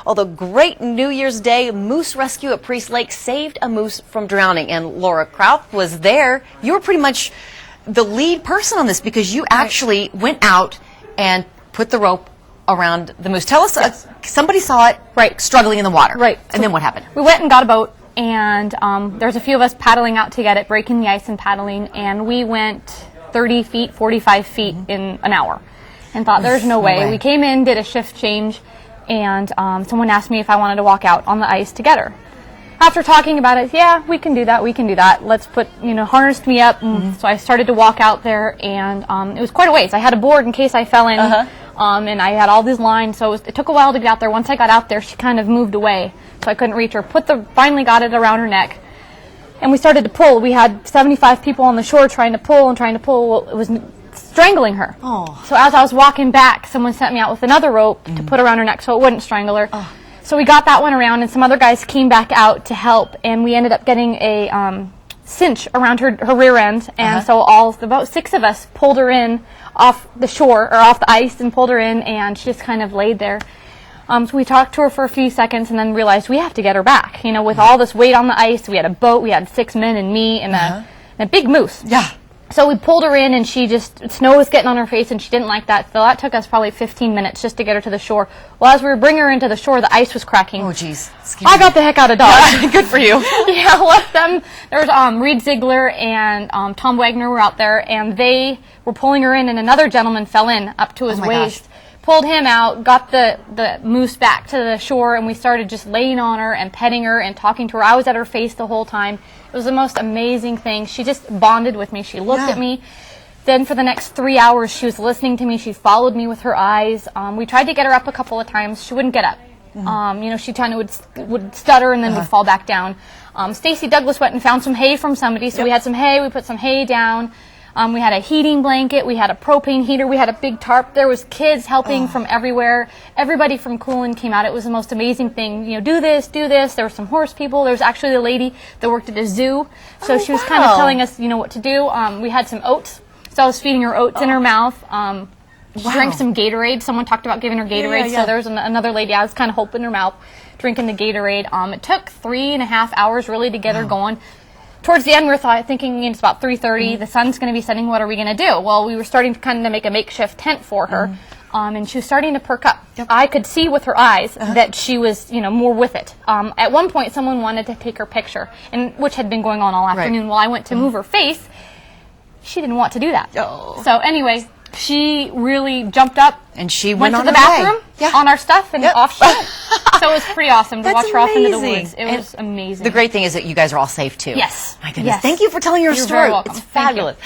Although great New Year's Day moose rescue at Priest Lake saved a moose from drowning, and Laura Kraut was there. You were pretty much the lead person on this because you actually went out and put the rope around the moose. Tell us, somebody saw it struggling in the water. Right. And then what happened? We went and got a boat, and there's a few of us paddling out to get it, breaking the ice and paddling, and we went 30 feet, 45 feet in an hour and thought there's no way. We came in, did a shift change, and someone asked me if I wanted to walk out on the ice to get her. After talking about it, yeah, we can do that, we can do that. Let's put, harnessed me up, and so I started to walk out there, and it was quite a ways. I had a board in case I fell in, and I had all these lines, so it took a while to get out there. Once I got out there, she kind of moved away, so I couldn't reach her. Finally got it around her neck, and we started to pull. We had 75 people on the shore trying to pull and trying to pull. Well, it was strangling her. So as I was walking back, someone sent me out with another rope to put around her neck so it wouldn't strangle her. So we got that one around, and some other guys came back out to help, and we ended up getting a cinch around her rear end, and so about 6 of us pulled her in off the shore, or off the ice, and pulled her in, and she just kind of laid there. So we talked to her for a few seconds and then realized we have to get her back. With all this weight on the ice, we had a boat, we had 6 men and me, and a big moose. So we pulled her in, and snow was getting on her face, and she didn't like that. So that took us probably 15 minutes just to get her to the shore. Well, as we were bringing her into the shore, the ice was cracking. Oh, geez. I got the heck out of Dodge. Good for you. Yeah, left them. There was Reed Ziegler and Tom Wagner were out there, and they were pulling her in, and another gentleman fell in up to his waist. Pulled him out, got the moose back to the shore, and we started just laying on her and petting her and talking to her. I was at her face the whole time. It was the most amazing thing. She just bonded with me. She looked at me. Then for the next 3 hours, she was listening to me. She followed me with her eyes. We tried to get her up a couple of times. She wouldn't get up. She kind of would stutter and then would fall back down. Stacy Douglas went and found some hay from somebody, so we had some hay. We put some hay down. We had a heating blanket, we had a propane heater, we had a big tarp. There was kids helping from everywhere. Everybody from Coolin came out. It was the most amazing thing. Do this, do this. There were some horse people. There was actually a lady that worked at a zoo. So she was kind of telling us, what to do. We had some oats. So I was feeding her oats in her mouth. She drank some Gatorade. Someone talked about giving her Gatorade. So there was another lady, I was kind of holding her mouth, drinking the Gatorade. It took 3.5 hours really to get her going. Towards the end, we were thinking it's about 3:30. The sun's going to be setting. What are we going to do? Well, we were starting to kind of make a makeshift tent for her, and she was starting to perk up. I could see with her eyes that she was, more with it. At one point, someone wanted to take her picture, which had been going on all afternoon. Well, I went to move her face. She didn't want to do that. So anyway, she really jumped up and she went to the bathroom on our stuff and off she went. So it was pretty awesome to watch her off into the woods. It was amazing. The great thing is that you guys are all safe too. Yes. My goodness. Thank you for telling your story. Very welcome. It's fabulous.